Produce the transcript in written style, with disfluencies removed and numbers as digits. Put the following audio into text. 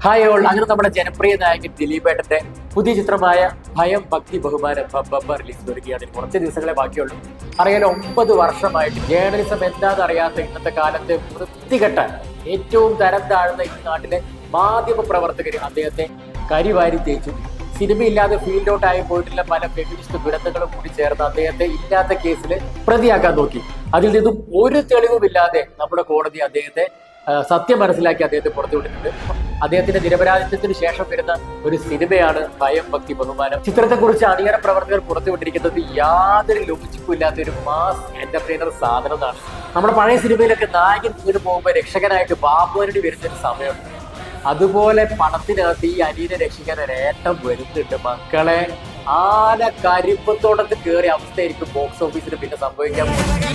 Hi all. അങ്ങനെ നമ്മുടെ ജനപ്രിയ നായകൻ ദിലീപേട്ടന്റെ പുതിയ ചിത്രമായ ഭയം ഭക്തി ബഹുമാനം റിലീസ് വരികയാണ്. കുറച്ച് ദിവസങ്ങളെ ബാക്കിയുള്ളൂ. അറിയാലോ, 9 വർഷമായിട്ട് ജേർണലിസം എന്താണെന്ന് അറിയാത്ത ഇന്നത്തെ കാലത്ത് വൃത്തികെട്ട ഏറ്റവും തരം താഴ്ന്ന ഈ നാട്ടിലെ മാധ്യമ പ്രവർത്തകർ അദ്ദേഹത്തെ കരിവാരി തേച്ചു. സിനിമയില്ലാതെ ഫീൽഡ് ഔട്ട് ആയി പോയിട്ടുള്ള പല ഫെമിനിസ്റ്റ് ദുരന്തങ്ങളും കൂടി ചേർന്ന് അദ്ദേഹത്തെ ഇല്ലാത്ത കേസിൽ പ്രതിയാക്കാൻ നോക്കി. അതിൽ നിന്നും ഒരു തെളിവുമില്ലാതെ നമ്മുടെ കോടതി അദ്ദേഹത്തെ സത്യം മനസ്സിലാക്കി അദ്ദേഹത്തെ പുറത്തുവിട്ടിട്ടുണ്ട്. അദ്ദേഹത്തിന്റെ നിരപരാധിത്വത്തിന് ശേഷം വരുന്ന ഒരു സിനിമയാണ് ഭയം ഭക്തി ബഹുമാനം. ചിത്രത്തെക്കുറിച്ച് അണിയറ പ്രവർത്തകർ പുറത്തുവിട്ടിരിക്കുന്നത് യാതൊരു ലോജിക്കും ഇല്ലാത്ത ഒരു മാസ് എന്റർടൈനർ സാധനമാണ്. നമ്മുടെ പഴയ സിനിമയിലൊക്കെ നായകൻ വീട് പോകുമ്പോൾ രക്ഷകനായിട്ട് ബാബുവിനോട് വരുന്ന ഒരു സമയമുണ്ട്. അതുപോലെ പണത്തിനകത്ത് ഈ അനിയനെ രക്ഷിക്കാൻ ഒരേറ്റം വരുന്നുണ്ട്. മക്കളെ, ആന കരിമ്പത്തോടത്ത് കയറിയ അവസ്ഥയായിരിക്കും ബോക്സ് ഓഫീസിന് പിന്നെ സംഭവിക്കാൻ പോകുന്നത്.